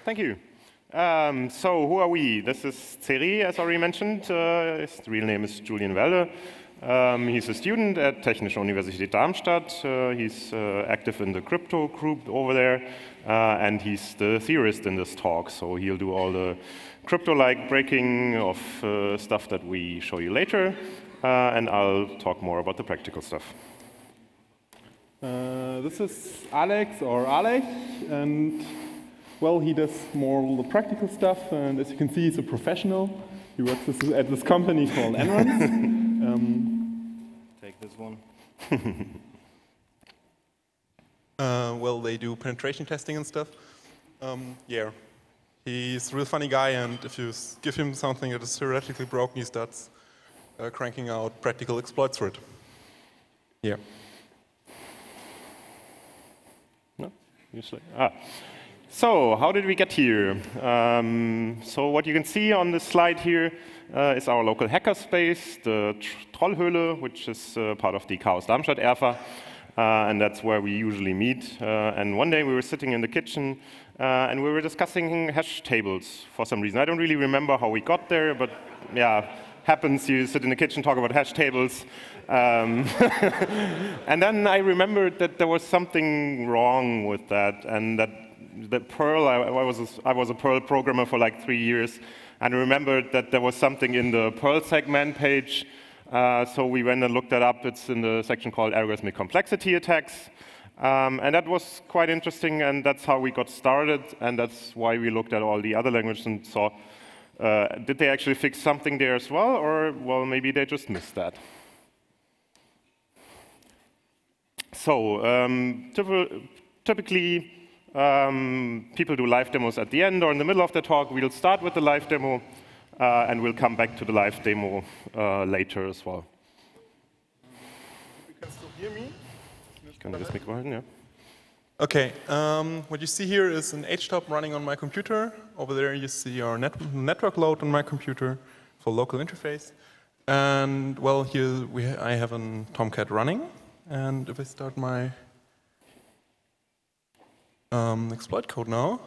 Thank you. So who are we? This is Zeri, as already mentioned. His real name is Julian. He's a student at Technische Universität Darmstadt. He's active in the crypto group over there, and he's the theorist in this talk. So he'll do all the crypto-like breaking of stuff that we show you later, and I'll talk more about the practical stuff. This is Alex, or Alech, and well, he does more the practical stuff, and as you can see, he's a professional. He works at this company called Enron. Take this one. Well, they do penetration testing and stuff. Yeah, he's a real funny guy, and if you give him something that is theoretically broken, he starts cranking out practical exploits for it. Yeah. No, usually. So how did we get here? So what you can see on this slide here is our local hackerspace, the Trollhöhle, which is part of the Chaos Darmstadt ERFA, and that's where we usually meet. And one day we were sitting in the kitchen and we were discussing hash tables for some reason. I don't really remember how we got there, but yeah, happens. You sit in the kitchen, talk about hash tables. And then I remembered that there was something wrong with that, and that Perl, I was a Perl programmer for like 3 years, and I remembered that there was something in the Perl segment page, so we went and looked that up. It's in the section called algorithmic complexity attacks, and that was quite interesting, and that's how we got started, and that's why we looked at all the other languages and saw, did they actually fix something there as well, or, well, maybe they just missed that. So, typically, people do live demos at the end or in the middle of the talk. We'll start with the live demo, and we'll come back to the live demo later as well. You can still hear me? Can I just make one? Yeah. Okay, what you see here is an HTOP running on my computer. Over there you see our network load on my computer for local interface. And well, here I have a Tomcat running. And if I start my exploit code now,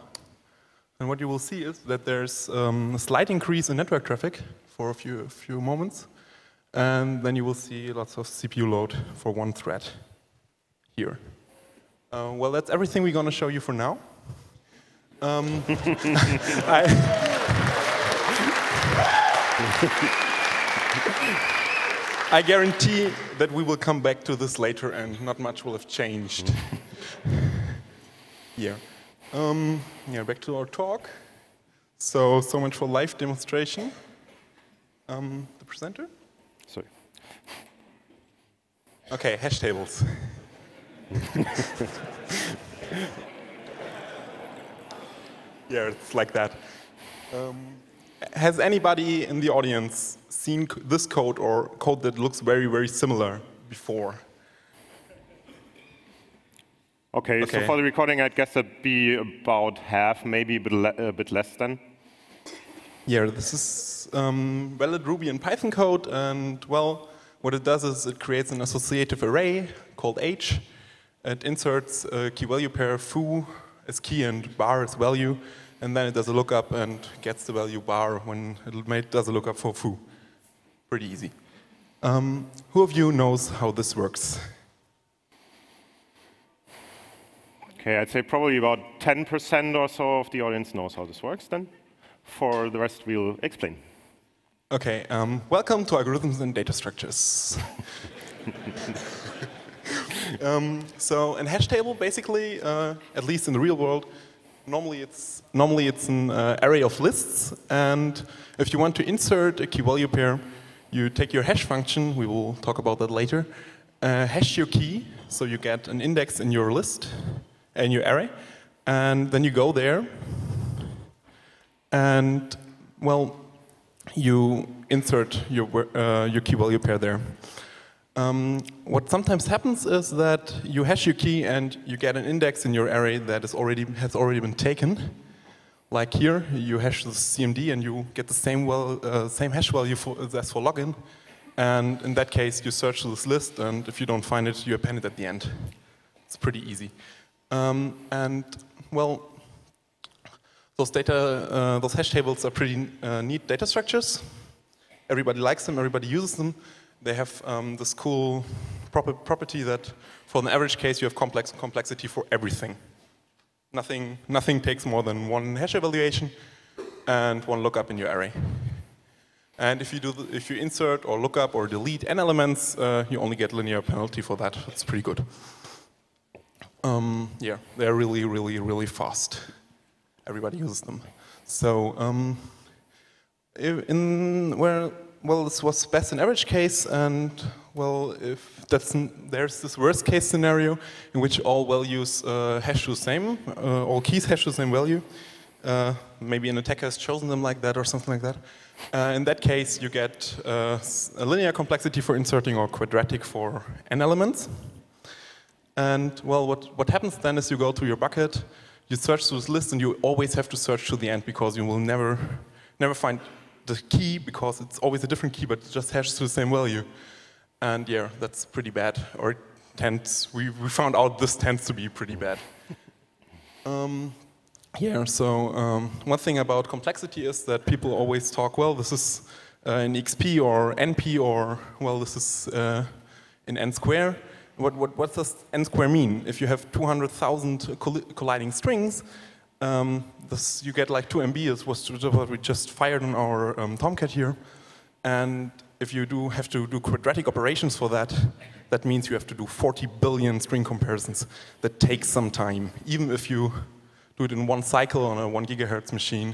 and what you will see is that there's a slight increase in network traffic for a few moments, and then you will see lots of CPU load for one thread here. Well, that's everything we're going to show you for now. I guarantee that we will come back to this later, and not much will have changed. Yeah. Yeah, back to our talk. So much for live demonstration. The presenter? Sorry. Okay, hash tables. Yeah, it's like that. Has anybody in the audience seen this code or code that looks very, very similar before? Okay, so for the recording, I guess that'd be about half, maybe a bit less than. Yeah, this is valid Ruby and Python code, and well, what it does is it creates an associative array called H. It inserts a key-value pair foo as key and bar as value, and then it does a lookup and gets the value bar when it does a lookup for foo. Pretty easy. Who of you knows how this works? Okay, I'd say probably about 10% or so of the audience knows how this works then. For the rest, we'll explain. Okay, welcome to Algorithms and Data Structures. So, a hash table, basically, at least in the real world, normally it's an array of lists, and if you want to insert a key-value pair, you take your hash function, we will talk about that later, hash your key, so you get an index in your list, in your array, and then you go there, and, well, you insert your key-value pair there. What sometimes happens is that you hash your key and you get an index in your array that has already been taken. Like here, you hash the CMD and you get the same hash value as for login. And in that case, you search this list, and if you don't find it, you append it at the end. It's pretty easy. And well, Those hash tables are pretty neat data structures. Everybody likes them, everybody uses them. They have this cool property that for an average case you have complexity for everything. Nothing takes more than one hash evaluation and one lookup in your array. And if you insert or lookup or delete n elements, you only get linear penalty for that. That's pretty good. Yeah, they're really, really, really fast. Everybody uses them. So this was best in average case, and well, if there's this worst case scenario in which all values hash to the same, all keys hash to the same value. Maybe an attacker has chosen them like that or something like that. In that case, you get a linear complexity for inserting or quadratic for n elements. And well, what happens then is you go to your bucket, you search through this list, and you always have to search to the end because you will never find the key because it's always a different key, but it just hashes to the same value. And yeah, that's pretty bad. Or it tends, we found out this tends to be pretty bad. Yeah, so one thing about complexity is that people always talk, well, this is in XP or NP, or well, this is in n square. What does n square mean? If you have 200,000 colliding strings, you get like 2 MB, is what we just fired on our Tomcat here. And if you have to do quadratic operations for that, that means you have to do 40 billion string comparisons. That takes some time. Even if you do it in one cycle on a 1 gigahertz machine,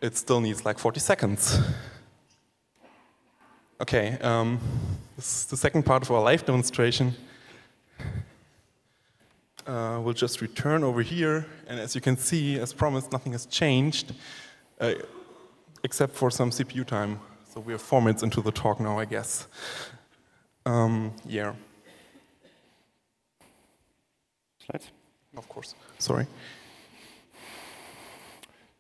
it still needs like 40 seconds. Okay, this is the second part of our live demonstration. We'll just return over here, and as you can see, as promised, nothing has changed, except for some CPU time. So we are 4 minutes into the talk now, I guess. Yeah. Slides? Of course. Sorry.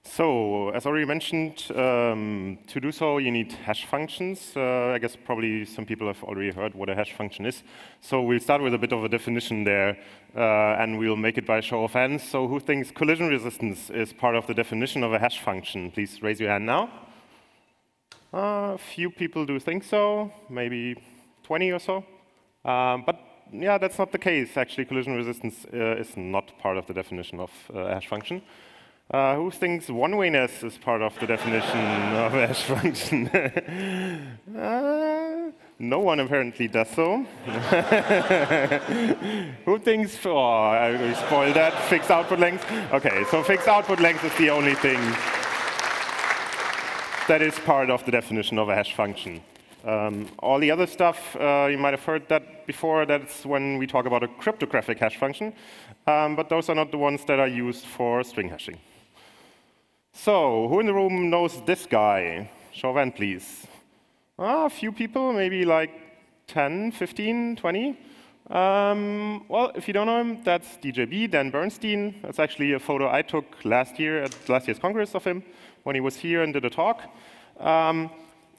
So, as already mentioned, to do so, you need hash functions. I guess probably some people have already heard what a hash function is. So we'll start with a bit of a definition there, and we'll make it by show of hands. So who thinks collision resistance is part of the definition of a hash function? Please raise your hand now. A few people do think so, maybe 20 or so. But yeah, that's not the case. Actually, collision resistance is not part of the definition of a hash function. Who thinks one-wayness is part of the definition of a hash function? No one apparently does so. Who thinks, oh, I will spoil that, fixed output length? Okay, so fixed output length is the only thing that is part of the definition of a hash function. All the other stuff, you might have heard that before, that's when we talk about a cryptographic hash function, but those are not the ones that are used for string hashing. So, who in the room knows this guy? Show of hand, please. A few people, maybe like 10, 15, 20. Well, if you don't know him, that's DJB, Dan Bernstein. That's actually a photo I took last year at last year's Congress of him when he was here and did a talk.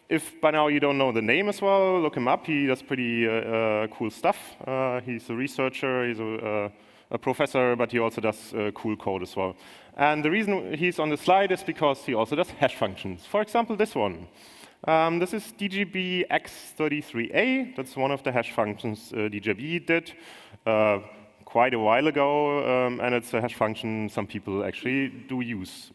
If by now you don't know the name as well, look him up. He does pretty cool stuff. He's a researcher, he's a professor, but he also does cool code as well. And the reason he's on the slide is because he also does hash functions. For example, this one. This is DGB X33A. That's one of the hash functions DGB did quite a while ago, and it's a hash function some people actually do use.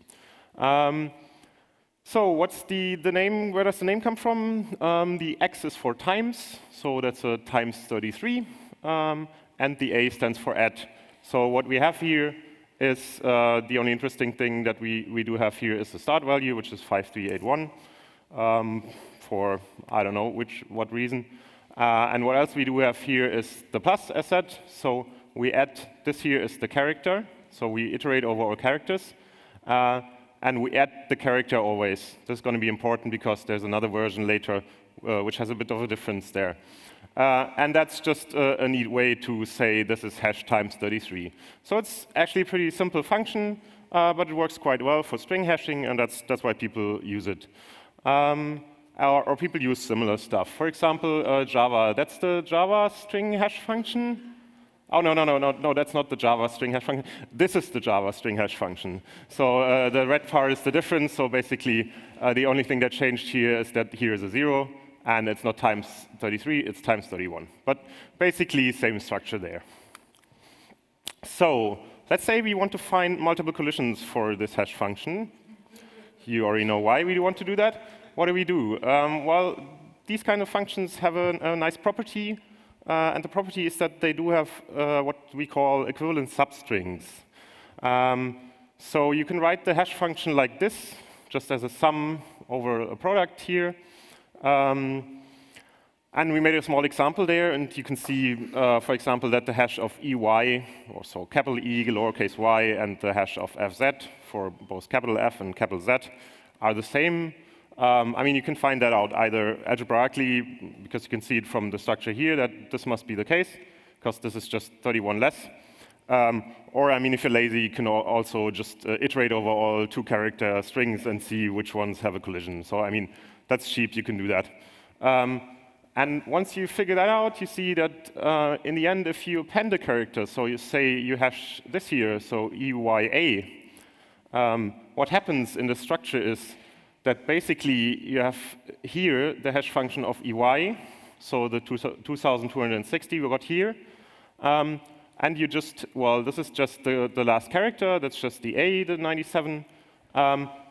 So what's the name? Where does the name come from? The X is for times, so that's a times 33, and the A stands for add. So what we have here is the only interesting thing that we do have here is the start value, which is 5381, for I don't know what reason. And what else we do have here is the plus asset. So we add, this here is the character. So we iterate over all characters. And we add the character always. This is going to be important because there's another version later which has a bit of a difference there. And that's just a neat way to say this is hash times 33. So it's actually a pretty simple function, but it works quite well for string hashing, and that's why people use it. Or people use similar stuff. For example, Java. That's the Java string hash function. Oh, no, that's not the Java string hash function. This is the Java string hash function. So the red part is the difference. So basically, the only thing that changed here is that here is a 0, and it's not times 33, it's times 31. But basically, same structure there. So let's say we want to find multiple collisions for this hash function. You already know why we want to do that. What do? Well, these kind of functions have a nice property. And the property is that they do have what we call equivalent substrings. So you can write the hash function like this, just as a sum over a product here. And we made a small example there, and you can see, for example, that the hash of EY, or so capital E, lowercase y, and the hash of FZ, for both capital F and capital Z, are the same. I mean, you can find that out either algebraically, because you can see it from the structure here that this must be the case, because this is just 31 less. Or, I mean, if you're lazy, you can also just iterate over all 2-character strings and see which ones have a collision. So, I mean, that's cheap. You can do that. And once you figure that out, you see that in the end, if you append a character, so you say you hash this here, so EYA, what happens in the structure is that basically you have here the hash function of EY, so the 2260 we got here. And you just, well, this is just the last character, that's just the A, the 97.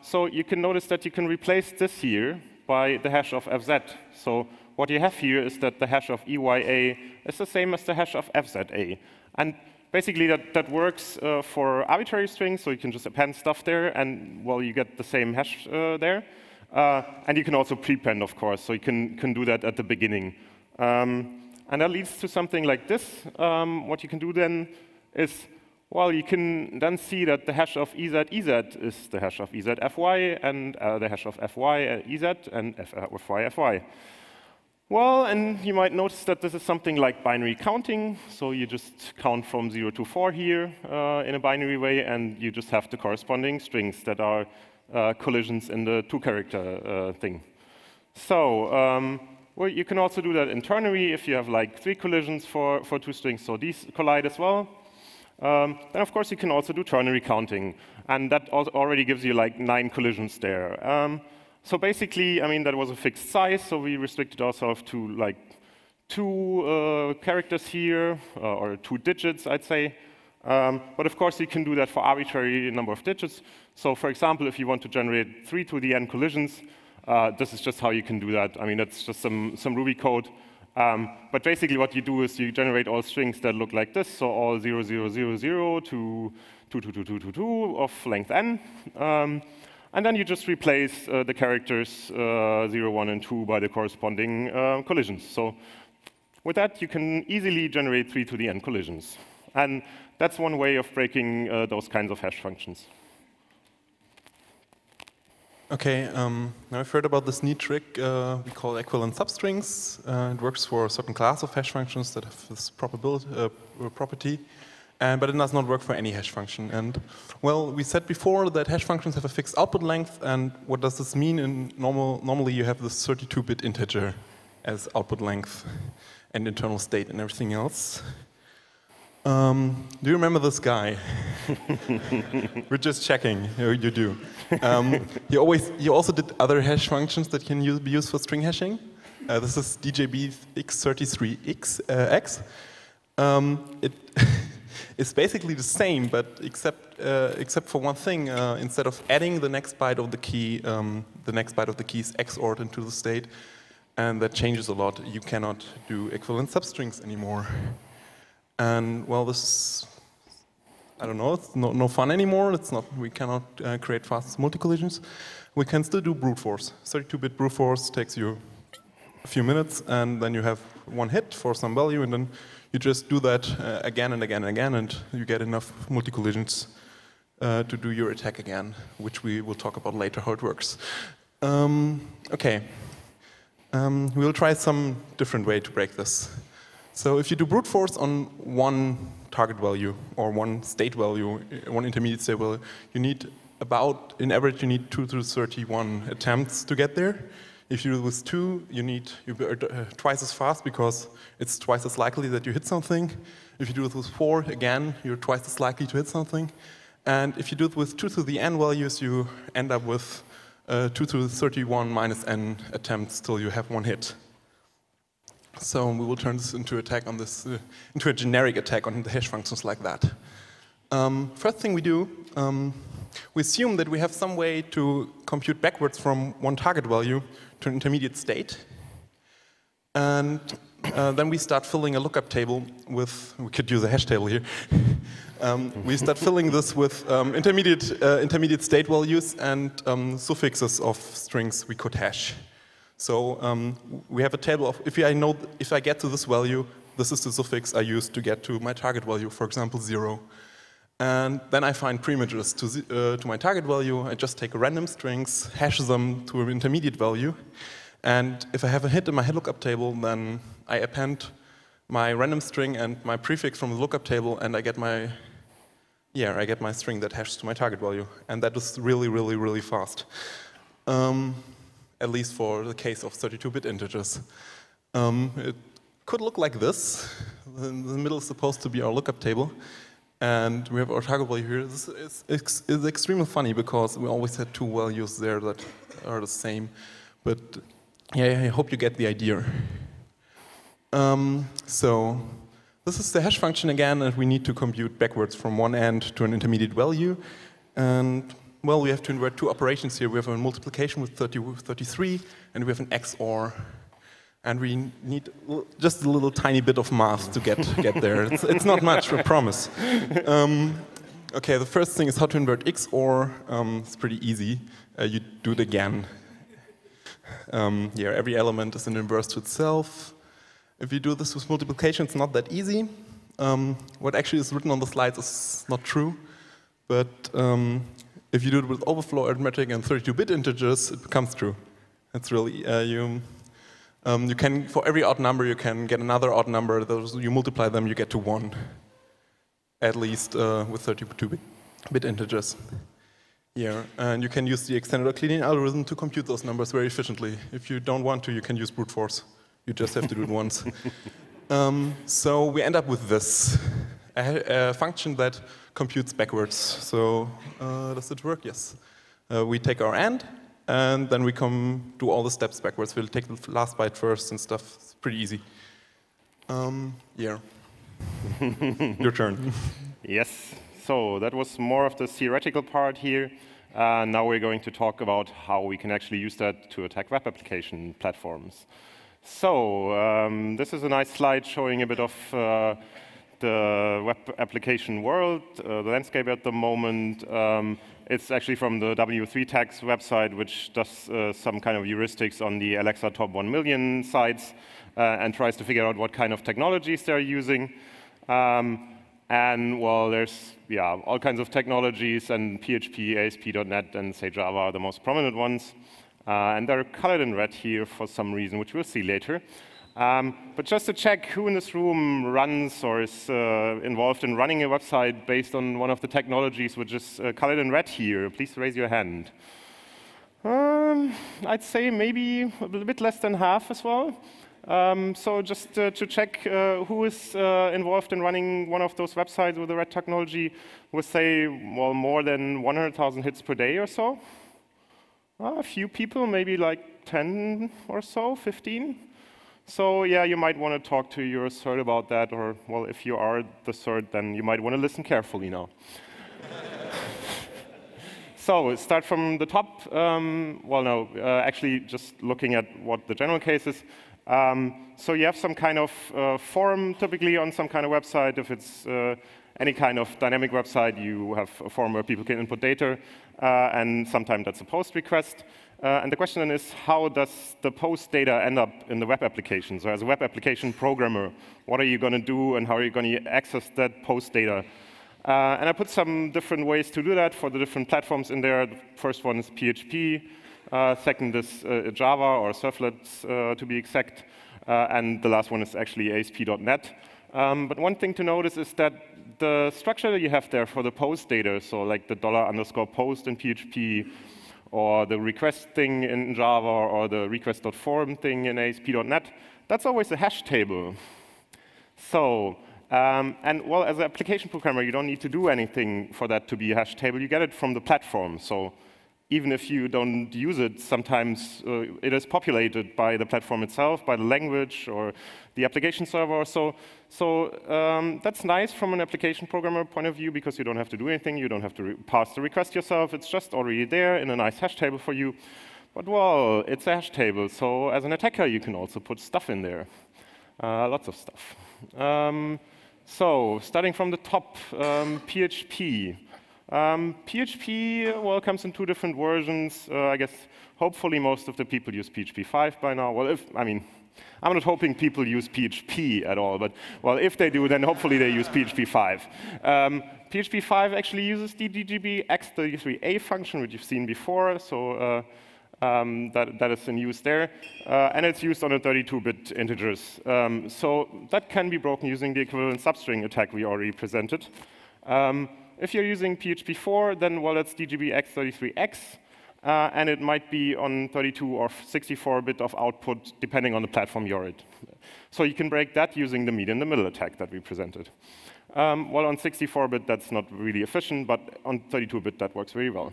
So you can notice that you can replace this here by the hash of FZ. So what you have here is that the hash of EYA is the same as the hash of FZA. And basically, that works for arbitrary strings, so you can just append stuff there, and, well, you get the same hash there. And you can also prepend, of course, so you can do that at the beginning. And that leads to something like this. What you can do then is, well, you can then see that the hash of EZ is the hash of EZ FY, and the hash of FY EZ, and FY FY. Well, and you might notice that this is something like binary counting. So you just count from 0 to 4 here in a binary way, and you just have the corresponding strings that are collisions in the 2-character thing. So well, you can also do that in ternary if you have like 3 collisions for 2 strings. So these collide as well. Then, of course, you can also do ternary counting. And that already gives you like 9 collisions there. So basically, I mean, that was a fixed size, so we restricted ourselves to like 2 characters here, or 2 digits, I'd say. But of course, you can do that for arbitrary number of digits. So for example, if you want to generate 3 to the n collisions, this is just how you can do that. I mean, that's just some Ruby code. But basically, what you do is you generate all strings that look like this, so all 0, 0, 0, 0 to 2, 2, 2, 2, 2, 2 of length n. And then you just replace the characters 0, 1, and 2 by the corresponding collisions. So with that, you can easily generate 3 to the n collisions. And that's one way of breaking those kinds of hash functions. OK, now I've heard about this neat trick we call equivalent substrings. It works for a certain class of hash functions that have this property. But it does not work for any hash function. And, well, we said before that hash functions have a fixed output length. And what does this mean? Normally, you have this 32-bit integer as output length and internal state and everything else. Do you remember this guy? We're just checking. You do. You also did other hash functions that can be used for string hashing. This is DJB x33x. It's basically the same, but except for one thing. Instead of adding the next byte of the key, the next byte of the key is XORed into the state, and that changes a lot. You cannot do equivalent substrings anymore. And well, this is, I don't know, it's no fun anymore. It's not. We cannot create fast multi-collisions. We can still do brute force. 32-bit brute force takes you a few minutes, and then you have one hit for some value, and then you just do that again and again and again, and you get enough multi-collisions to do your attack again, which we will talk about later how it works. OK. We'll try some different way to break this. So if you do brute force on one target value or one state value, one intermediate state value, you need about, in average, you need 2 to 31 attempts to get there. If you do it with 2, you're twice as fast because it's twice as likely that you hit something. If you do it with 4, again, you're twice as likely to hit something. And if you do it with 2 to the n values, you end up with 2 to the 31 minus n attempts till you have 1 hit. So we will turn this into into a generic attack on the hash functions like that. First thing we do, we assume that we have some way to compute backwards from one target value to an intermediate state. And then we start filling a lookup table with, we could use a hash table here. We start filling this with intermediate state values and suffixes of strings we could hash. So we have a table of, if I get to this value, this is the suffix I use to get to my target value, for example, 0. And then I find preimages to my target value. I just take random strings, hash them to an intermediate value. And if I have a hit in my lookup table, then I append my random string and my prefix from the lookup table, and I get my string that hashes to my target value. And that is really, really, really fast. At least for the case of 32-bit integers. It could look like this. The middle is supposed to be our lookup table. And we have our target value here. This is extremely funny because we always had 2 values there that are the same. But yeah, I hope you get the idea. So this is the hash function again, and we need to compute backwards from one end to an intermediate value. And well, we have to invert 2 operations here. We have a multiplication with 33, and we have an XOR. And we need just a little tiny bit of math to get there. It's not much, I promise. Okay, the first thing is how to invert XOR. It's pretty easy. You do it again. Every element is an inverse to itself. If you do this with multiplication, it's not that easy. What actually is written on the slides is not true. But if you do it with overflow arithmetic and 32-bit integers, it becomes true. It's really, you can, for every odd number, you can get another odd number. You multiply them, you get to 1, at least with 32-bit integers. Yeah, and you can use the extended Euclidean algorithm to compute those numbers very efficiently. If you don't want to, you can use brute force. You just have to do it once. So we end up with this, a function that computes backwards. So does it work? Yes. We take our end, and then we do all the steps backwards. We'll take the last byte first and stuff. It's pretty easy. Yeah. Your turn. Yes. So that was more of the theoretical part here. Now we're going to talk about how we can actually use that to attack web application platforms. So this is a nice slide showing a bit of the web application world, the landscape at the moment. It's actually from the W3 Tags website, which does some kind of heuristics on the Alexa top 1 million sites and tries to figure out what kind of technologies they're using. And well, there's all kinds of technologies, and PHP, ASP.NET, and say Java are the most prominent ones. And they're colored in red here for some reason, which we'll see later. But just to check who in this room runs or is involved in running a website based on one of the technologies which is colored in red here, please raise your hand. I'd say maybe a little bit less than half as well. So just to check who is involved in running one of those websites with the red technology, would say, well, more than 100,000 hits per day or so. A few people, maybe like 10 or so, 15. So yeah, you might want to talk to your CERT about that, or well, if you are the CERT, then you might want to listen carefully now. So start from the top. Actually just looking at what the general case is. So you have some kind of form, typically on some kind of website. If it's any kind of dynamic website, you have a form where people can input data, and sometimes that's a post request. And the question then is, how does the post data end up in the web application? So as a web application programmer, what are you going to do, and how are you going to access that post data? And I put some different ways to do that for the different platforms in there. The first one is PHP. Second is Java, or servlets to be exact. And the last one is actually ASP.NET. But one thing to notice is that the structure that you have there for the post data, so like the $_post in PHP, or the request thing in Java, or the request.form thing in ASP.NET, that's always a hash table. So, and well, as an application programmer, you don't need to do anything for that to be a hash table. You get it from the platform. So even if you don't use it, sometimes it is populated by the platform itself, by the language, or the application server. So that's nice from an application programmer point of view, because you don't have to do anything. You don't have to pass the request yourself. It's just already there in a nice hash table for you. But, well, it's a hash table. So as an attacker, you can also put stuff in there, lots of stuff. So starting from the top, PHP. PHP, well, comes in 2 different versions. I guess hopefully most of the people use PHP 5 by now. Well, I'm not hoping people use PHP at all, but, well, if they do, then hopefully they use PHP 5. PHP 5 actually uses the DGB X33A function, which you've seen before, so that is in use there. And it's used on a 32-bit integers. So that can be broken using the equivalent substring attack we already presented. If you're using PHP 4, then, well, that's DGB X33X, and it might be on 32 or 64-bit of output, depending on the platform you're at. So you can break that using the meet-in-the-middle attack that we presented. Well, on 64-bit, that's not really efficient, but on 32-bit, that works very well.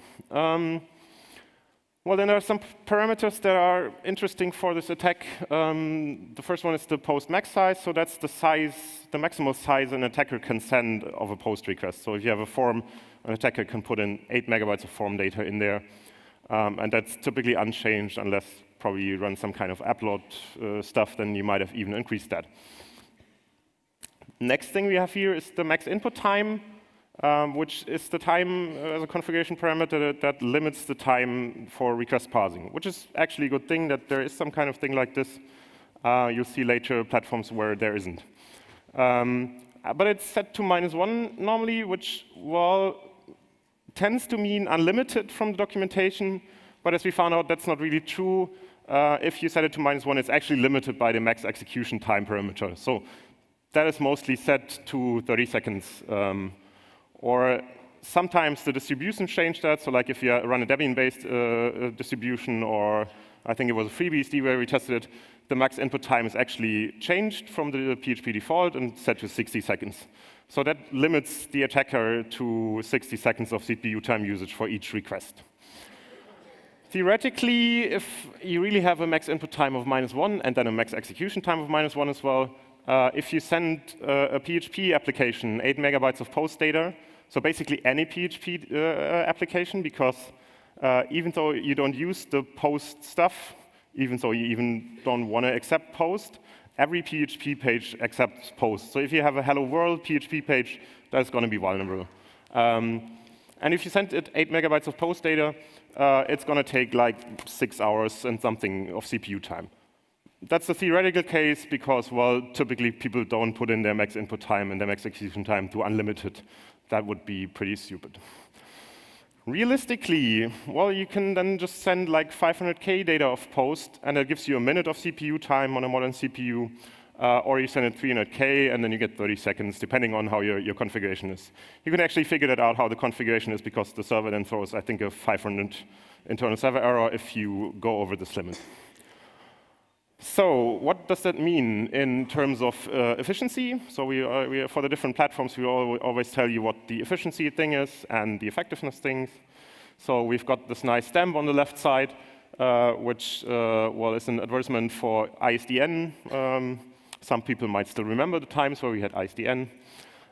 Well, then there are some parameters that are interesting for this attack. The first one is the post max size. So that's the size, the maximal size an attacker can send of a post request. So if you have a form, an attacker can put in 8 megabytes of form data in there. And that's typically unchanged unless probably you run some kind of app load stuff, then you might have even increased that. Next thing we have here is the max input time, which is the time as a configuration parameter that limits the time for request parsing, which is actually a good thing that there is some kind of thing like this. You'll see later platforms where there isn't. But it's set to -1 normally, which, well, tends to mean unlimited from the documentation. But as we found out, that's not really true. If you set it to -1, it's actually limited by the max execution time parameter. So that is mostly set to 30 seconds. Or sometimes the distribution changed that. So like if you run a Debian-based distribution, or I think it was a FreeBSD where we tested it, the max input time is actually changed from the PHP default and set to 60 seconds. So that limits the attacker to 60 seconds of CPU time usage for each request. Theoretically, if you really have a max input time of -1 and then a max execution time of -1 as well, if you send a PHP application 8 megabytes of post data, so basically any PHP application, because even though you don't use the post stuff, even though you even don't want to accept post, every PHP page accepts post. So if you have a hello world PHP page, that's going to be vulnerable. And if you send it 8 megabytes of post data, it's going to take like 6 hours and something of CPU time. That's the theoretical case because, well, typically people don't put in their max input time and their max execution time to unlimited. That would be pretty stupid. Realistically, well, you can then just send like 500K data of post, and that gives you a minute of CPU time on a modern CPU, or you send it 300K, and then you get 30 seconds, depending on how your configuration is. You can actually figure that out, how the configuration is, because the server then throws, I think, a 500 internal server error if you go over this limit. So what does that mean in terms of efficiency? So for the different platforms, we always tell you what the efficiency thing is and the effectiveness things. So we've got this nice stamp on the left side, which well, is an advertisement for ISDN. Some people might still remember the times where we had ISDN.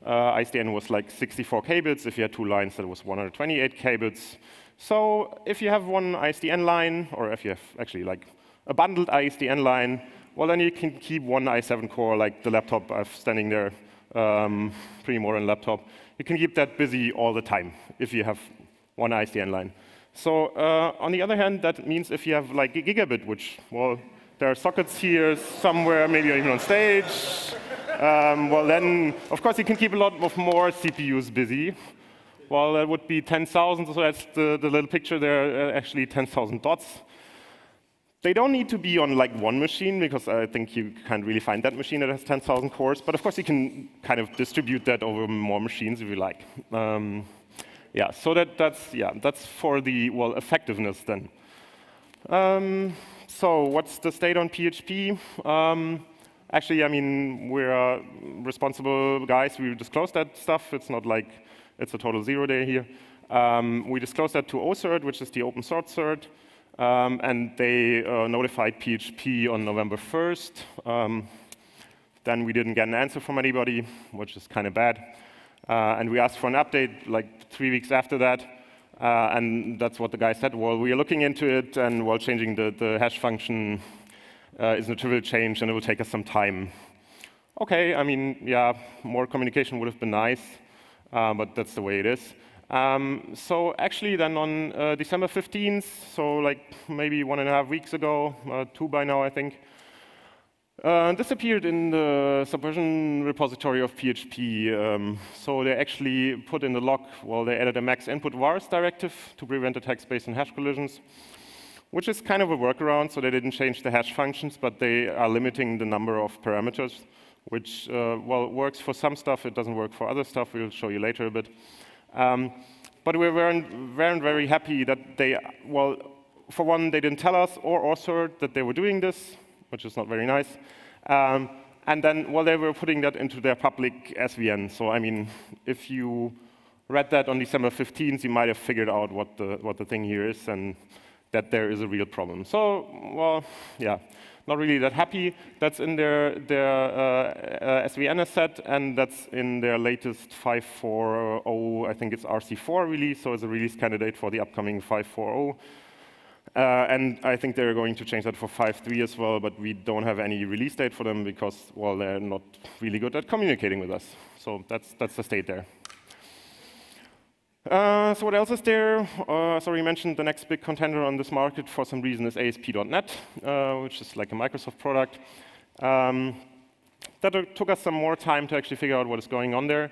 ISDN was like 64 kbits. If you had 2 lines, that was 128 kbits. So if you have one ISDN line, or if you have actually like a bundled ISDN line, well, then you can keep one i7 core, like the laptop I've standing there, pretty modern laptop. You can keep that busy all the time if you have one ISDN line. So on the other hand, that means if you have like a gigabit, which, well, there are sockets here somewhere, maybe even on stage, well, then, of course, you can keep a lot of more CPUs busy. Well, that would be 10,000, so that's the little picture there, actually 10,000 dots. They don't need to be on like one machine, because I think you can't really find that machine that has 10,000 cores. But of course, you can kind of distribute that over more machines if you like. yeah, so that's for the, well, effectiveness then. So what's the state on PHP? Actually, I mean, we're responsible guys. We disclose that stuff. It's not like it's a total zero day here. We disclosed that to OCert, which is the open source cert, and they notified PHP on November 1st. Then we didn't get an answer from anybody, which is kind of bad. And we asked for an update like 3 weeks after that. And that's what the guy said. Well, we are looking into it, and while changing the hash function isn't a trivial change, and it will take us some time. OK, I mean, yeah, more communication would have been nice, but that's the way it is. So actually, then on December 15th, so like maybe 1.5 weeks ago, 2 by now, I think, this appeared in the Subversion repository of PHP. So they actually put in the log, well, they added a max input vars directive to prevent attacks based on hash collisions, which is kind of a workaround. So they didn't change the hash functions, but they are limiting the number of parameters, which, well, works for some stuff. It doesn't work for other stuff. We'll show you later a bit. But we weren't very happy that they, well, for one, they didn't tell us or OCert that they were doing this, which is not very nice. And then, well, they were putting that into their public SVN. So, I mean, if you read that on December 15th, you might have figured out what the thing here is and that there is a real problem. So, well, yeah, not really that happy. That's in their SVN asset, and that's in their latest 5.4.0, I think it's RC4 release, so it's a release candidate for the upcoming 5.4.0. And I think they're going to change that for 5.3 as well, but we don't have any release date for them because, well, they're not really good at communicating with us. So that's the state there. So what else is there? So we mentioned the next big contender on this market for some reason is ASP.NET, which is like a Microsoft product. That took us some more time to actually figure out what is going on there.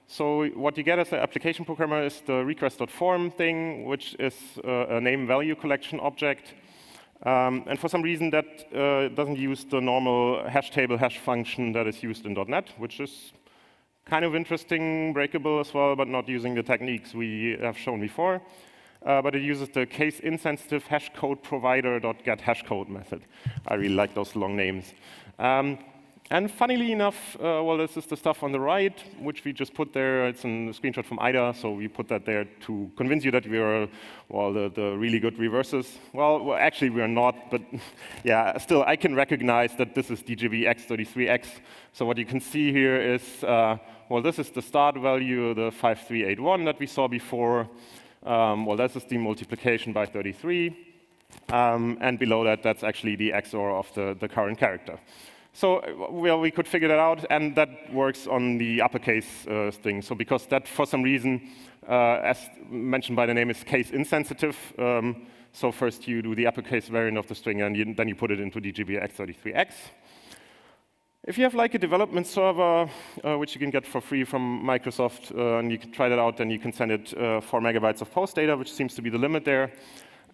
So what you get as an application programmer is the request.form thing, which is a name-value collection object. And for some reason, that doesn't use the normal hash table hash function that is used in .NET, which is kind of interesting, breakable as well, but not using the techniques we have shown before. But it uses the case-insensitive hashcode provider.getHashcode method. I really like those long names. And funnily enough, well, this is the stuff on the right, which we just put there. It's a screenshot from IDA, so we put that there to convince you that we are, well, the really good reverses. Well, actually, we are not, but yeah, still, I can recognize that this is DGB X33X. So what you can see here is, well, this is the start value, the 5381 that we saw before. Well, this is the multiplication by 33. And below that, that's actually the XOR of the current character. So, well, we could figure that out, and that works on the uppercase thing. So because that, for some reason, as mentioned by the name, is case insensitive. So first you do the uppercase variant of the string, and then you put it into DGB X33X. If you have like a development server, which you can get for free from Microsoft, and you can try that out, then you can send it 4 megabytes of post data, which seems to be the limit there.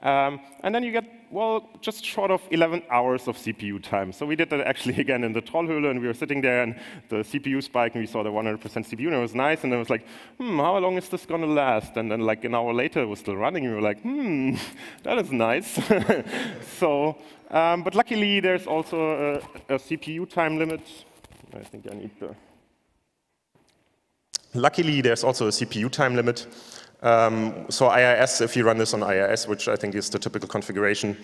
And then you get, well, just short of 11 hours of CPU time. So we did that actually again in the Trollhöhle, and we were sitting there, and the CPU spiked, and we saw the 100% CPU, and it was nice. And I was like, how long is this going to last? And then like an hour later, it was still running, and we were like, that is nice. So, but luckily, there's also a CPU time limit. I think I need the... Luckily, there's also a CPU time limit. So IIS, if you run this on IIS, which I think is the typical configuration,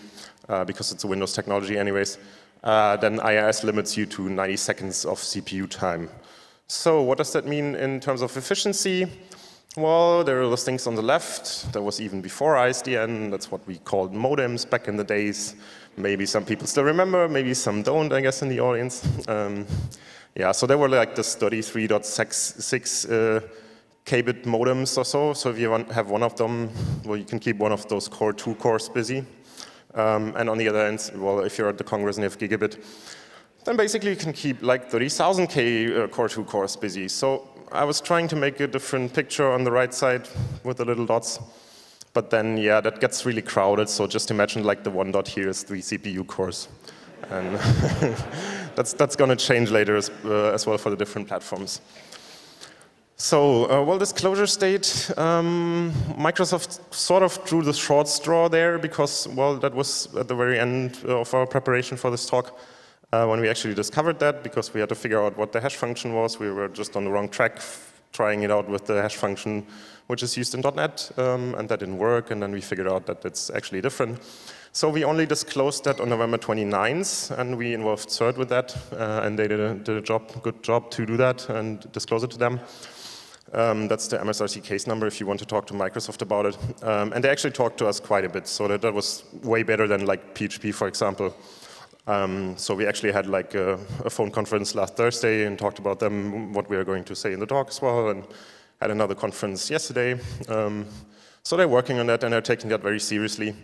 because it's a Windows technology anyways, then IIS limits you to 90 seconds of CPU time. So what does that mean in terms of efficiency? Well, there are those things on the left. That was even before ISDN. That's what we called modems back in the days. Maybe some people still remember, maybe some don't, I guess, in the audience. Yeah, so there were like this 33.6 kbit modems or so. So if you have one of them, well, you can keep one of those core 2 cores busy. And on the other end, well, if you're at the Congress and you have gigabit, then basically you can keep like 30,000 core 2 cores busy. So I was trying to make a different picture on the right side with the little dots. But then, yeah, that gets really crowded. So just imagine like the one dot here is 3 CPU cores. And that's going to change later as well for the different platforms. So, well, this closure state, Microsoft sort of drew the short straw there because, well, that was at the very end of our preparation for this talk when we actually discovered that, because we had to figure out what the hash function was. We were just on the wrong track trying it out with the hash function which is used in .NET, and that didn't work, and then we figured out that it's actually different. So we only disclosed that on November 29th, and we involved CERT with that, and they did a good job to do that and disclose it to them. That's the MSRC case number if you want to talk to Microsoft about it. And they actually talked to us quite a bit, so that was way better than like PHP, for example. So we actually had like a phone conference last Thursday and talked about them, what we are going to say in the talk as well, and had another conference yesterday. So they're working on that and they're taking that very seriously.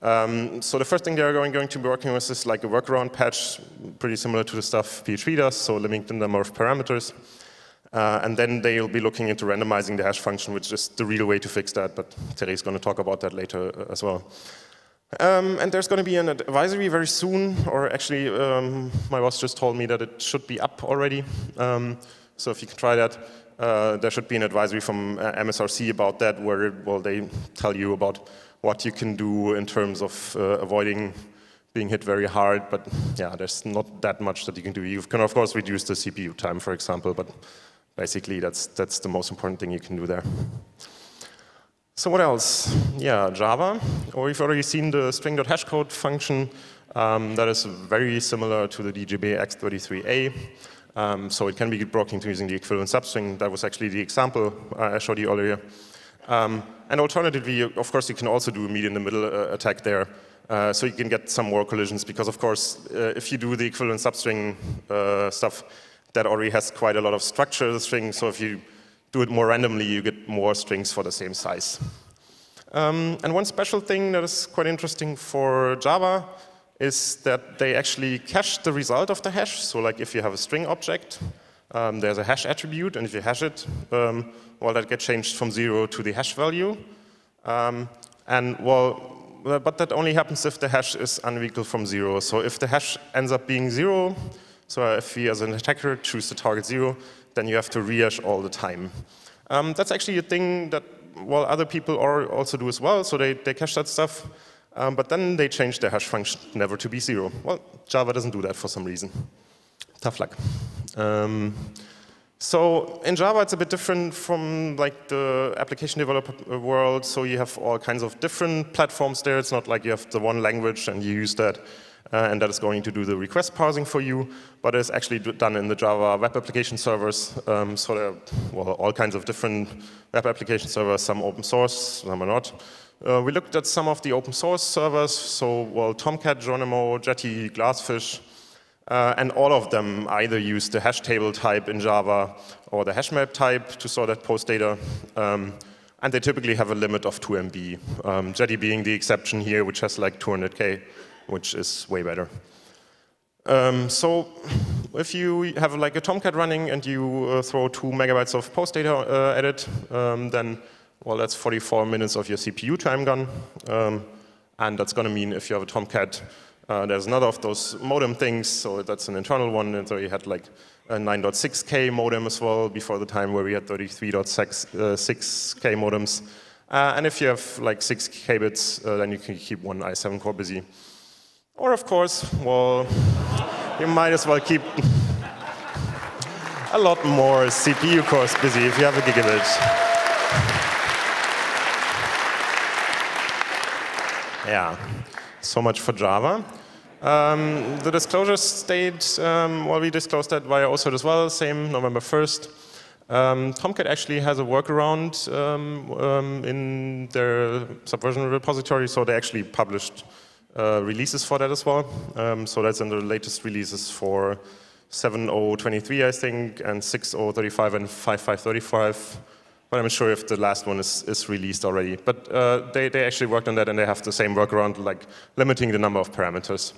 So the first thing they're going to be working with is like a workaround patch, pretty similar to the stuff PHP does, so limiting the number of parameters. And then they'll be looking into randomizing the hash function, which is the real way to fix that, but Terry's going to talk about that later as well. And there's going to be an advisory very soon, or actually my boss just told me that it should be up already. So if you can try that, there should be an advisory from MSRC about that, where well, they tell you about what you can do in terms of avoiding being hit very hard, but yeah, there's not that much that you can do. You can of course reduce the CPU time, for example, but basically that's the most important thing you can do there. So what else? Yeah, Java, or you've already seen the string.hashcode function. That is very similar to the DJB X33A. So it can be broken using the equivalent substring. That was actually the example I showed you earlier. And alternatively, of course, you can also do a meet-in-the-middle attack there. So you can get some more collisions, because of course, if you do the equivalent substring stuff, that already has quite a lot of structure of the string. So if you do it more randomly, you get more strings for the same size. And one special thing that is quite interesting for Java is that they actually cache the result of the hash. So like if you have a string object, there's a hash attribute, and if you hash it, well, that gets changed from 0 to the hash value. And well, but that only happens if the hash is unequal from 0. So if the hash ends up being 0, so if we as an attacker choose the target 0, then you have to rehash all the time. That's actually a thing that, well, other people also do as well. So they cache that stuff, but then they change their hash function never to be 0. Well, Java doesn't do that for some reason. Tough luck. So in Java, it's a bit different from like the application developer world. So you have all kinds of different platforms there. It's not like you have the one language and you use that, and that is going to do the request parsing for you. But it's actually done in the Java web application servers. So there are well, all kinds of different web application servers, some open source, some are not. We looked at some of the open source servers. So well, Tomcat, Geronimo, Jetty, Glassfish. And all of them either use the hash table type in Java or the hash map type to store that post data. And they typically have a limit of 2 MB. Jetty being the exception here, which has like 200K, which is way better. So if you have like a Tomcat running and you throw 2 megabytes of post data at it, then well, that's 44 minutes of your CPU time gone. And that's going to mean if you have a Tomcat, there's another of those modem things, so that's an internal one, and so you had like a 9.6K modem as well before the time where we had 33.6K modems. And if you have like 6K bits, then you can keep one i7 core busy. Or of course, well, you might as well keep a lot more CPU cores busy if you have a gigabit. Yeah. So much for Java. The disclosure state, well, we disclosed that via OSERT as well, same November 1st. Tomcat actually has a workaround in their Subversion repository, so they actually published releases for that as well. So that's in the latest releases for 7.0.23, I think, and 6.0.35 and 5.5.35. But I'm not sure if the last one is released already. But they actually worked on that, and they have the same workaround, like limiting the number of parameters.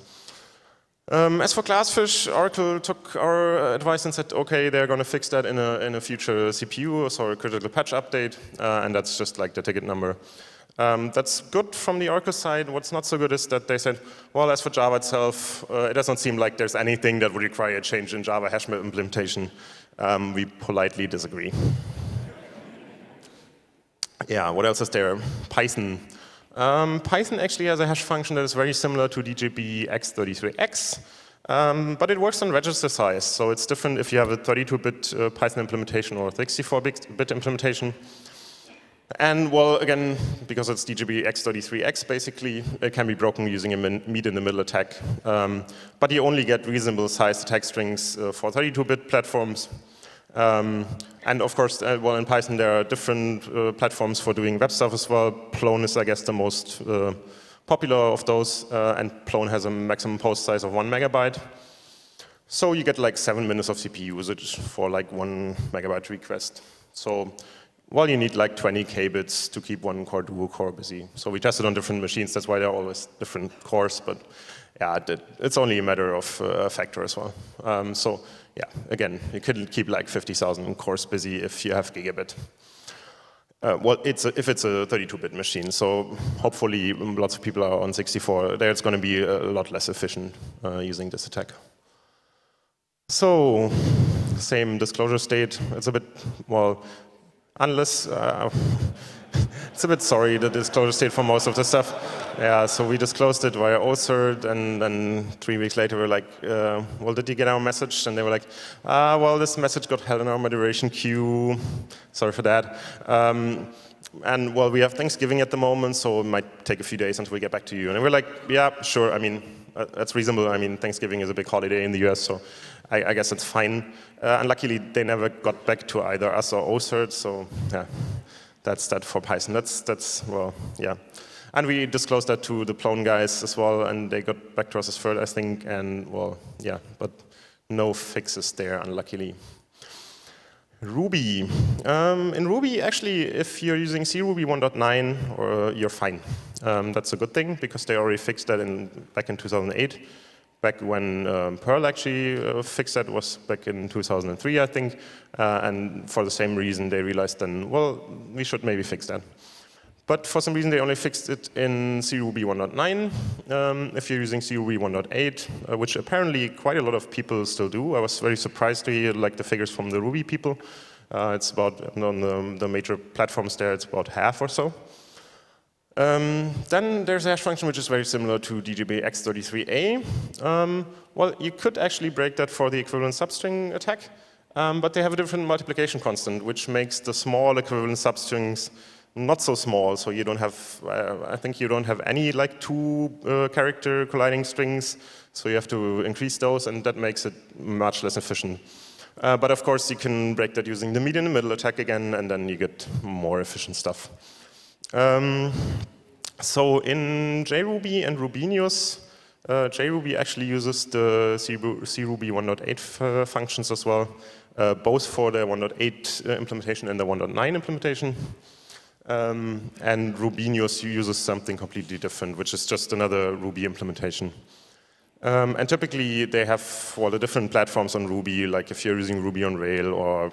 As for Glassfish, Oracle took our advice and said, OK, they're going to fix that in a future CPU, so a critical patch update, and that's just like the ticket number. That's good from the Oracle side. What's not so good is that they said, well, as for Java itself, it doesn't seem like there's anything that would require a change in Java hash map implementation. We politely disagree. Yeah, what else is there? Python. Python actually has a hash function that is very similar to DJB X33X, but it works on register size, so it's different if you have a 32-bit Python implementation or a 64-bit implementation. And well, again, because it's DJB X33X, basically, it can be broken using a meet-in-the-middle attack. But you only get reasonable sized attack strings for 32-bit platforms. And of course, well, in Python, there are different platforms for doing web stuff as well. Plone is, I guess, the most popular of those, and Plone has a maximum post size of 1 megabyte. So you get like 7 minutes of CPU usage for like 1 megabyte request. So, well, you need like 20 kbits to keep one core duo core busy. So we tested on different machines. That's why there are always different cores. But yeah, it's only a matter of a factor as well. So yeah, again, you could keep like 50,000 cores busy if you have gigabit. Well, if it's a 32-bit machine, so hopefully lots of people are on 64. There it's going to be a lot less efficient using this attack. So, same disclosure state. It's a bit, well, unless, it's a bit sorry, the disclosure state for most of the stuff. Yeah, so we disclosed it via OCERT, and then 3 weeks later we're like, well, did you get our message? And they were like, well, this message got held in our moderation queue. Sorry for that. And well, we have Thanksgiving at the moment, so it might take a few days until we get back to you. And we're like, yeah, sure, I mean, that's reasonable. I mean, Thanksgiving is a big holiday in the US, so I guess it's fine. And luckily, they never got back to either us or OCERT, so yeah, that's that for Python. That's well, yeah. And we disclosed that to the Plone guys as well, and they got back to us as third, I think, and well, yeah, but no fixes there, unluckily. Ruby. In Ruby, actually, if you're using cRuby 1.9, you're fine. That's a good thing, because they already fixed that back in 2008. Back when Perl actually fixed that was back in 2003, I think. And for the same reason, they realized then, well, we should maybe fix that. But for some reason, they only fixed it in cRuby 1.9. If you're using cRuby 1.8, which apparently quite a lot of people still do. I was very surprised to hear like the figures from the Ruby people. It's about, on the major platforms there, it's about half or so. Then there's a hash function which is very similar to DJB X33A. Well, you could actually break that for the equivalent substring attack, but they have a different multiplication constant, which makes the small equivalent substrings not so small. So you don't have, I think you don't have any like 2 character colliding strings. So you have to increase those, and that makes it much less efficient. But of course, you can break that using the meet-in-the-middle attack again, and then you get more efficient stuff. So in JRuby and Rubinius, JRuby actually uses the cRuby 1.8 functions as well, both for the 1.8 implementation and the 1.9 implementation. And Rubinius uses something completely different, which is just another Ruby implementation. And typically, they have all the different platforms on Ruby, like if you're using Ruby on Rail or,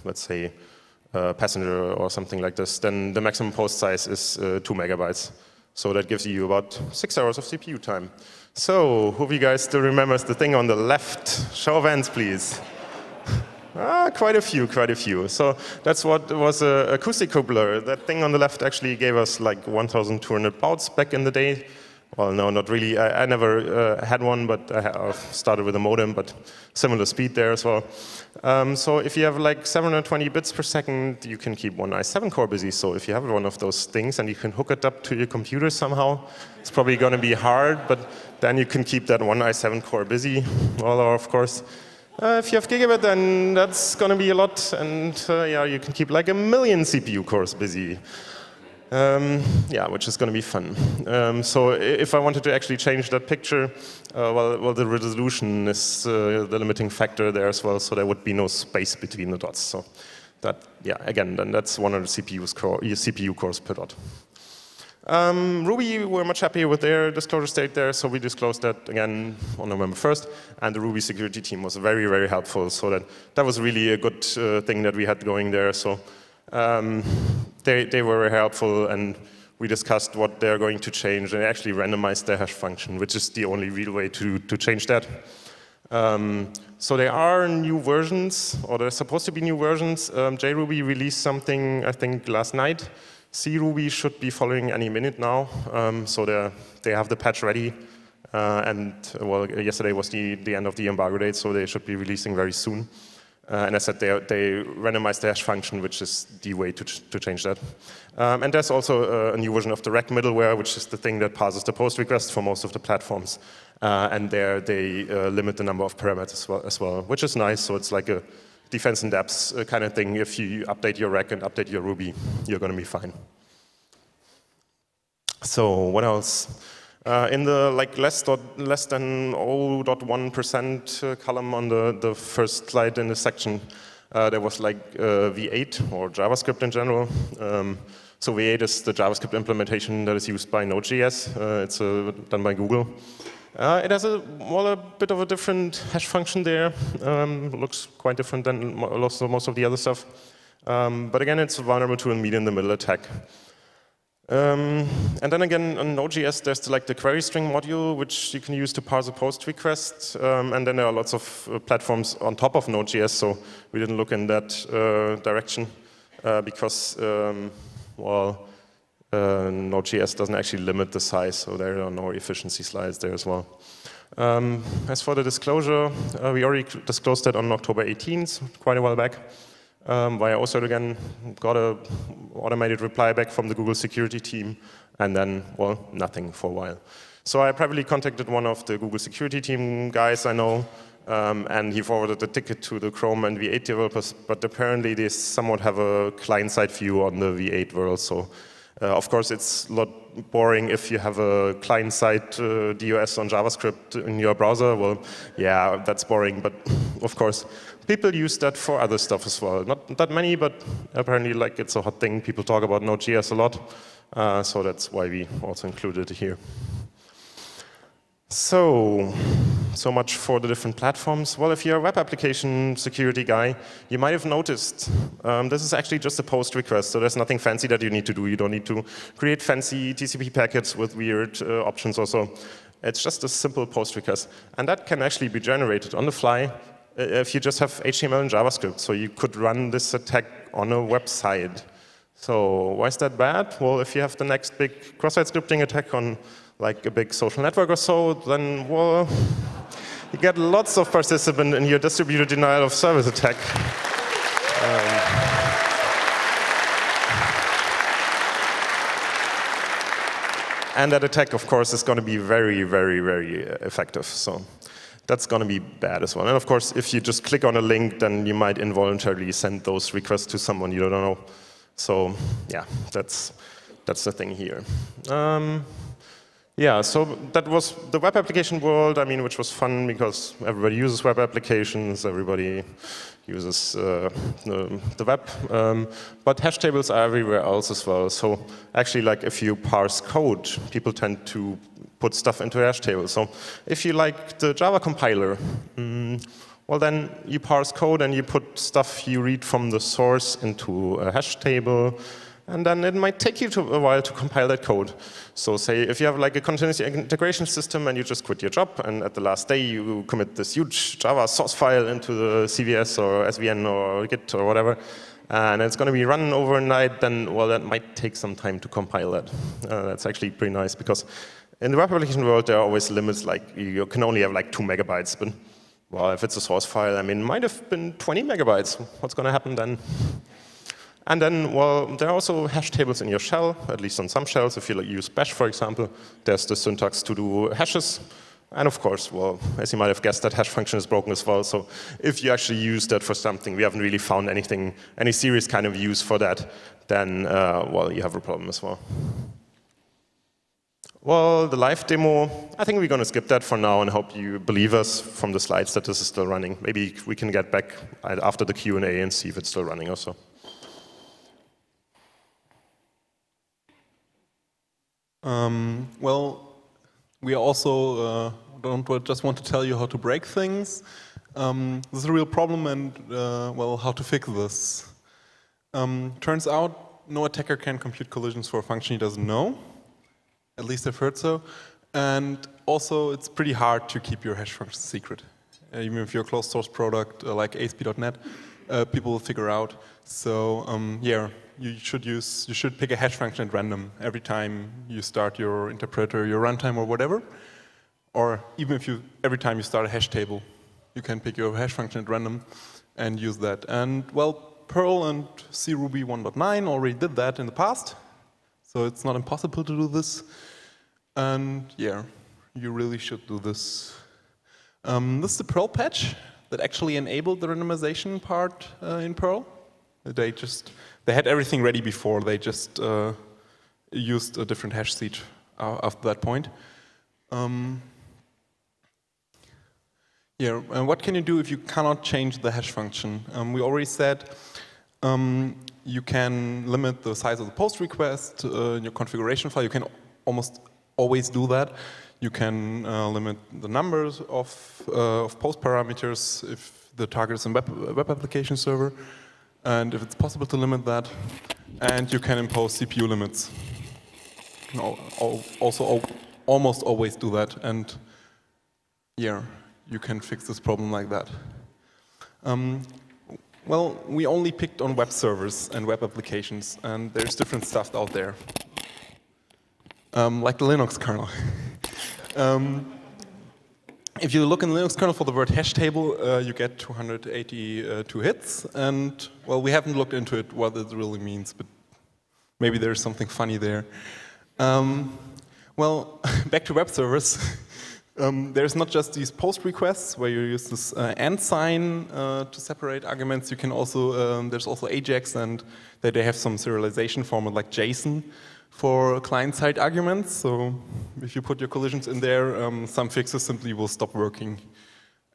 let's say, Passenger or something like this, then the maximum post size is 2 megabytes. So that gives you about 6 hours of CPU time. So, who of you guys still remembers the thing on the left? Show of hands, please. Quite a few. So that's what was an acoustic coupler. That thing on the left actually gave us like 1,200 bouts back in the day. Well, no, not really. I never had one, but I started with a modem, but similar speed there as well. So if you have like 720 bits per second, you can keep one i7 core busy. So if you have one of those things and you can hook it up to your computer somehow, it's probably going to be hard, but then you can keep that one i7 core busy. Well, or of course, if you have gigabit, then that's going to be a lot, and yeah, you can keep like 1 million CPU cores busy. Yeah, which is going to be fun. So if I wanted to actually change that picture, well, the resolution is the limiting factor there as well, so there would be no space between the dots. So that, yeah, again, then that's 100 CPU cores per dot. Ruby, we're much happier with their disclosure state there, so we disclosed that again on November 1st, and the Ruby security team was very, very helpful, so that was really a good thing that we had going there. So they were very helpful, and we discussed what they're going to change, and they actually randomized their hash function, which is the only real way to change that. So there are new versions, or there's supposed to be new versions. JRuby released something, I think, last night. CRuby should be following any minute now. So they have the patch ready. And well, yesterday was the end of the embargo date, so they should be releasing very soon. And as I said, they randomized the hash function, which is the way to change that. And there's also a new version of the rect middleware, which is the thing that passes the post request for most of the platforms. And there they limit the number of parameters as well, which is nice. So it's like a defense in depth kind of thing. If you update your rec and update your Ruby, you're going to be fine. So what else? In the less than 0.1% column on the first slide in the section, there was like V8 or JavaScript in general. So V8 is the JavaScript implementation that is used by Node.js. It's done by Google. It has a bit of a different hash function there. Looks quite different than most of the other stuff. But again, it's vulnerable to a meet-in-the-middle attack. And then again, on Node.js, there's the query string module, which you can use to parse a post request. And then there are lots of platforms on top of Node.js, so we didn't look in that direction because, Node.js doesn't actually limit the size, so there are no efficiency slides there as well. As for the disclosure, we already disclosed that on October 18th, quite a while back. Via OSERT again, got an automated reply back from the Google security team, and then, well, nothing for a while. So I privately contacted one of the Google security team guys I know, and he forwarded the ticket to the Chrome and V8 developers, but apparently they somewhat have a client-side view on the V8 world, so of course it's a lot boring if you have a client-side DOS on JavaScript in your browser. Well, yeah, that's boring, but of course, people use that for other stuff as well. Not that many, but apparently it's a hot thing. People talk about Node.js a lot, so that's why we also included it here. So much for the different platforms. Well, if you're a web application security guy, you might have noticed this is actually just a post request, so there's nothing fancy that you need to do. You don't need to create fancy TCP packets with weird options or so. It's just a simple post request. And that can actually be generated on the fly if you just have HTML and JavaScript. So you could run this attack on a website. So why is that bad? Well, if you have the next big cross-site scripting attack on a big social network or so, then, well, you get lots of participants in your distributed denial of service attack. And that attack, of course, is going to be very, very, very effective. So that's going to be bad as well. And of course, if you just click on a link, then you might involuntarily send those requests to someone you don't know. So yeah, that's the thing here. Yeah, so that was the web application world, which was fun because everybody uses web applications, everybody uses the web. But hash tables are everywhere else as well. So actually, if you parse code, people tend to put stuff into a hash table. So if you like the Java compiler, well, then you parse code and you put stuff you read from the source into a hash table. And then it might take you a while to compile that code. So say if you have a continuous integration system and you just quit your job, and at the last day you commit this huge Java source file into the CVS or SVN or Git or whatever, and it's going to be run overnight, then, well, that might take some time to compile that. That's actually pretty nice because in the web application world, there are always limits, you can only have 2 megabytes. But, well, if it's a source file, it might have been 20 megabytes. What's going to happen then? And then, well, there are also hash tables in your shell, at least on some shells. If you use bash, for example, there's the syntax to do hashes. And of course, well, as you might have guessed, that hash function is broken as well. So if you actually use that for something, we haven't really found any serious kind of use for that, then, well, you have a problem as well. Well, the live demo, I think we're going to skip that for now and hope you believe us from the slides that this is still running. Maybe we can get back after the Q&A and see if it's still running or so. Well, we also don't just want to tell you how to break things. This is a real problem and, well, how to fix this. Turns out no attacker can compute collisions for a function he doesn't know. At least I've heard so. And also, it's pretty hard to keep your hash function secret. even if you're a closed source product like ASP.NET, people will figure out. So yeah, you should pick a hash function at random every time you start your interpreter, your runtime, or whatever. Or even if every time you start a hash table, you can pick your hash function at random and use that. And well, Perl and CRuby 1.9 already did that in the past, so it's not impossible to do this. And yeah, you really should do this. This is the Perl patch that actually enabled the randomization part in Perl. They had everything ready before. They just used a different hash seed after that point. Yeah, and what can you do if you cannot change the hash function? We already said you can limit the size of the post request in your configuration file. You can almost always do that. You can limit the numbers of post parameters if the target is a web application server, and if it's possible to limit that. And you can impose CPU limits. You can also almost always do that. And yeah, you can fix this problem like that. Well, we only picked on web servers and web applications, and there's different stuff out there, like the Linux kernel. If you look in the Linux kernel for the word hash table, you get 282 hits, and well, we haven't looked into it what it really means, but maybe there's something funny there. Well, back to web servers. There's not just these post requests where you use this and sign to separate arguments. You can also there's also AJAX, and they have some serialization format like JSON for client-side arguments. So if you put your collisions in there, some fixes simply will stop working,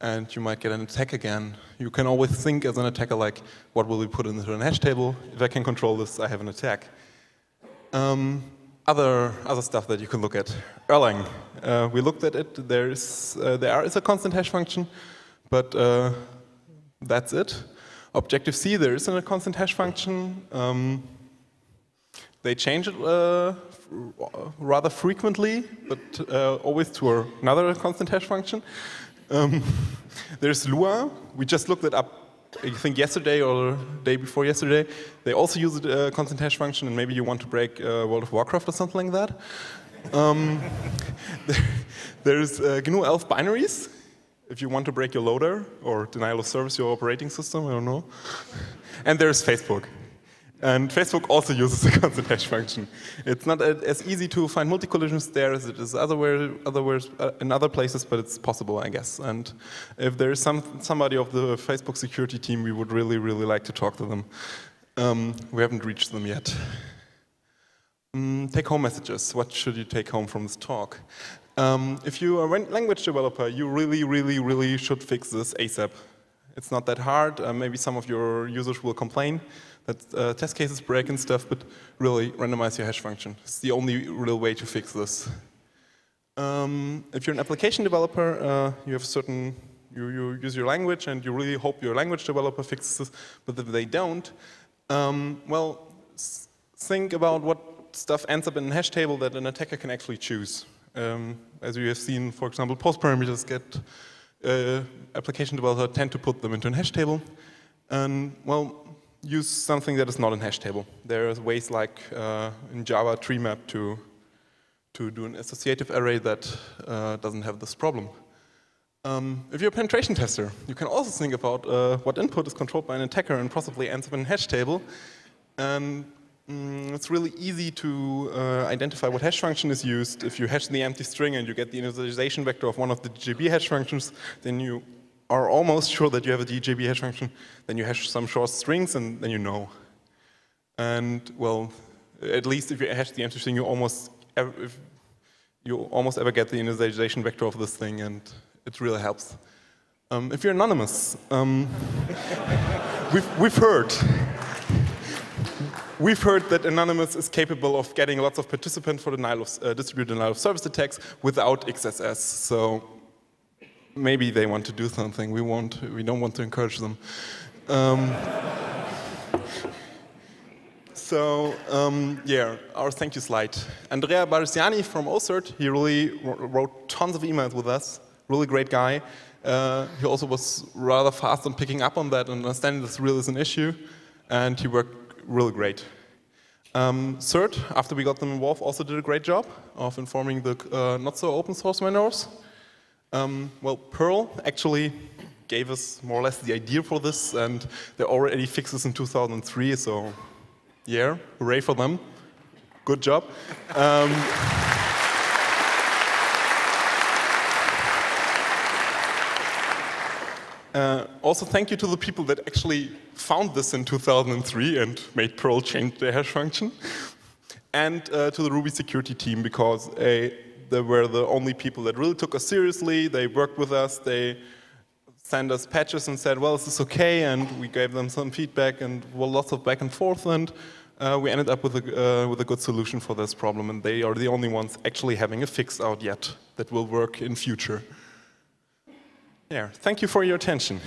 and you might get an attack again. You can always think as an attacker like, what will we put into an hash table? If I can control this, I have an attack. Other stuff that you can look at. Erlang, we looked at it. There is a constant hash function, but that's it. Objective-C, there isn't a constant hash function. They change it rather frequently, but always to another constant hash function. There's Lua. We just looked it up, I think yesterday or the day before yesterday. They also use a constant hash function, and maybe you want to break World of Warcraft or something like that. There's GNU ELF binaries, if you want to break your loader or denial of service your operating system, I don't know. And there's Facebook. And Facebook also uses a constant hash function. It's not as easy to find multi-collisions there as it is in other places, but it's possible, I guess. And if there is somebody of the Facebook security team, we would really, really like to talk to them. We haven't reached them yet. Take-home messages. What should you take home from this talk? If you are a language developer, you really, really, really should fix this ASAP. It's not that hard. Maybe some of your users will complain that test cases break and stuff, but really randomize your hash function. It's the only real way to fix this. If you're an application developer, you use your language and you really hope your language developer fixes this, but if they don't, well, think about what stuff ends up in a hash table that an attacker can actually choose. As you have seen, for example, post parameters application developers tend to put them into a hash table. And, well, use something that is not a hash table. There are ways like in Java tree map to do an associative array that doesn't have this problem. If you're a penetration tester, you can also think about what input is controlled by an attacker and possibly ends up in a hash table. And it's really easy to identify what hash function is used. If you hash the empty string and you get the initialization vector of one of the DJB hash functions, then you are almost sure that you have a DJB hash function. Then you hash some short strings, and then you know. And well, at least if you hash the empty string, you almost ever get the initialization vector of this thing, and it really helps. If you're anonymous, we've heard that Anonymous is capable of getting lots of participants for distributed denial of service attacks without XSS. So maybe they want to do something. We don't want to encourage them. Yeah, our thank you slide. Andrea Barisiani from OCERT, he really wrote tons of emails with us. Really great guy. He also was rather fast on picking up on that and understanding this really is an issue, and he worked really great. Cert, after we got them involved, also did a great job of informing the not so open source vendors. Well, Perl actually gave us more or less the idea for this, and they already fixed this in 2003, so yeah, hooray for them. Good job. Also, thank you to the people that actually found this in 2003 and made Perl change their hash function. And to the Ruby security team, because they were the only people that really took us seriously. They worked with us. They sent us patches and said, well, is this okay? And we gave them some feedback and well, lots of back and forth. And we ended up with a good solution for this problem. And they are the only ones actually having a fix out yet that will work in future. Yeah, thank you for your attention.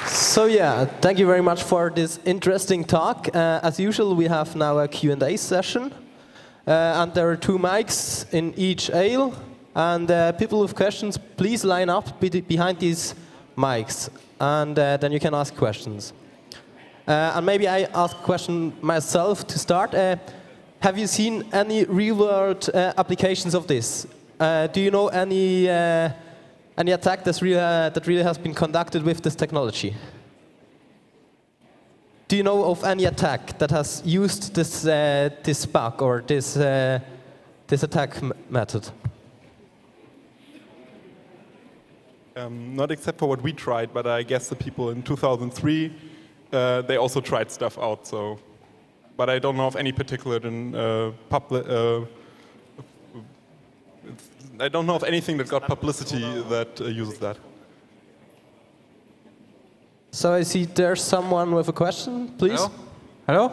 So yeah, thank you very much for this interesting talk. As usual, we have now a Q&A session. And there are 2 mics in each aisle. And people with questions, please line up behind these mics. And then you can ask questions. And maybe I ask a question myself to start. Have you seen any real-world applications of this? Do you know any attack that really has been conducted with this technology? Do you know of any attack that has used this bug or this attack method? Not except for what we tried, but I guess the people in 2003, they also tried stuff out. So, but I don't know of any particular I don't know of anything that got publicity that uses that. So I see there's someone with a question, please. Hello?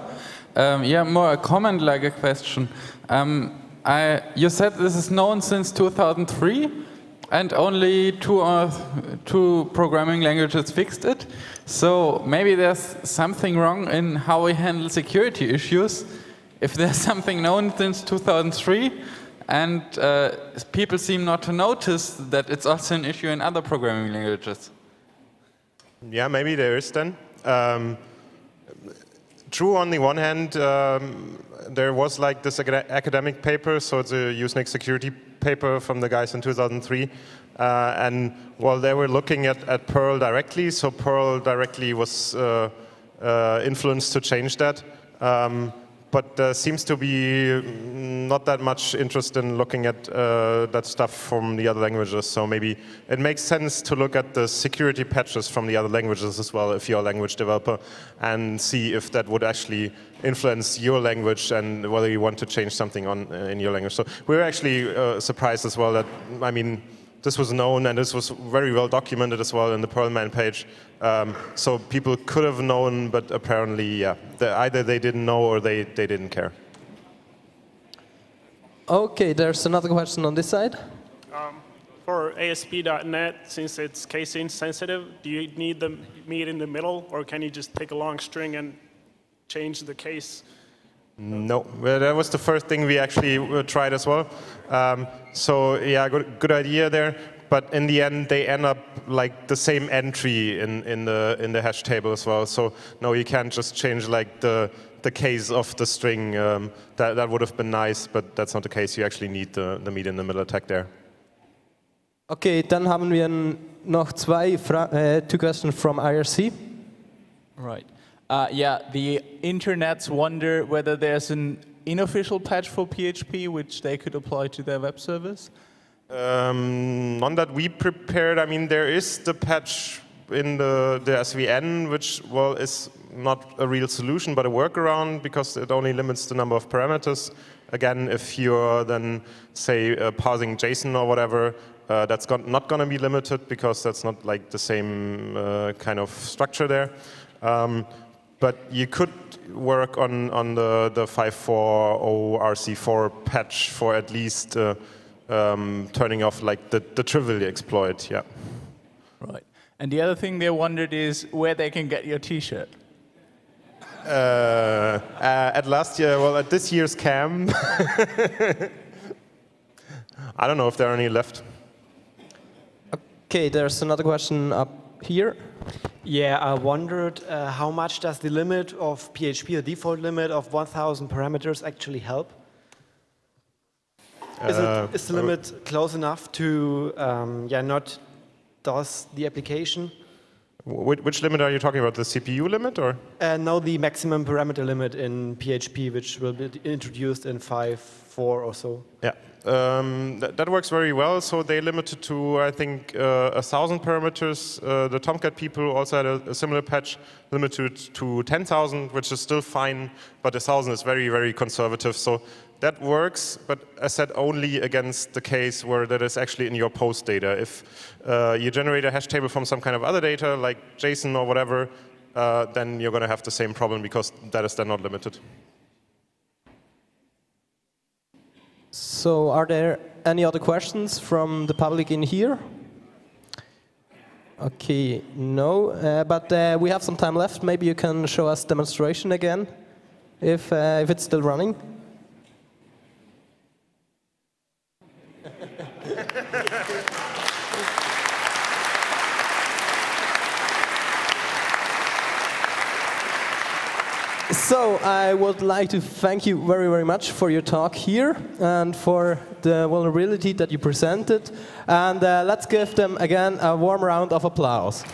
Yeah, more a comment like a question. You said this is known since 2003, and only two programming languages fixed it. So maybe there's something wrong in how we handle security issues. If there's something known since 2003, and people seem not to notice that it's also an issue in other programming languages. Yeah, maybe there is then. True, on the one hand, there was like this academic paper, so it's a Usenix security paper from the guys in 2003. And while they were looking at Perl directly, so Perl directly was influenced to change that. But there seems to be not that much interest in looking at that stuff from the other languages. So maybe it makes sense to look at the security patches from the other languages as well, if you're a language developer, and see if that would actually influence your language and whether you want to change something in your language. So we're actually surprised as well that, I mean, this was known and this was very well documented as well in the Perlman page. So people could have known, but apparently, yeah, either they didn't know or they didn't care. Okay, there's another question on this side. For ASP.NET, since it's case insensitive, do you need the meet in the middle, or can you just take a long string and change the case? No, well, that was the first thing we actually tried as well. So yeah, good idea there. But in the end, they end up like the same entry in the hash table as well. So no, you can't just change like the case of the string. That would have been nice, but that's not the case. You actually need the meet in the middle attack there. Okay, dann haben wir noch two questions from IRC. Right. Yeah, the internets wonder whether there's an unofficial patch for PHP which they could apply to their web service. None that we prepared. I mean, there is the patch in the SVN, which, well, is not a real solution, but a workaround, because it only limits the number of parameters. Again, if you're then, say, parsing JSON or whatever, that's not going to be limited, because that's not like the same kind of structure there. But you could work on the 5.4.0 RC4 patch for at least turning off like the trivial exploit, yeah. Right. And the other thing they wondered is where they can get your T-shirt. At last year, well, at this year's camp. I don't know if there are any left. Okay, there's another question up here. Yeah, I wondered how much does the limit of PHP, the default limit of 1,000 parameters, actually help? Is the limit close enough to not DOS the application? Which limit are you talking about? The CPU limit, or? No, the maximum parameter limit in PHP, which will be introduced in 5.4 or so. Yeah, that works very well. So they limited to, I think, 1,000 parameters. The Tomcat people also had a similar patch limited to 10,000, which is still fine, but 1,000 is very, very conservative. So that works, but as said, only against the case where that is actually in your post data. If you generate a hash table from some kind of other data, like JSON or whatever, then you're going to have the same problem because that is then not limited. So are there any other questions from the public in here? Okay, no, but we have some time left. Maybe you can show us demonstration again, if it's still running. So I would like to thank you very, very much for your talk here and for the vulnerability that you presented. And let's give them again a warm round of applause.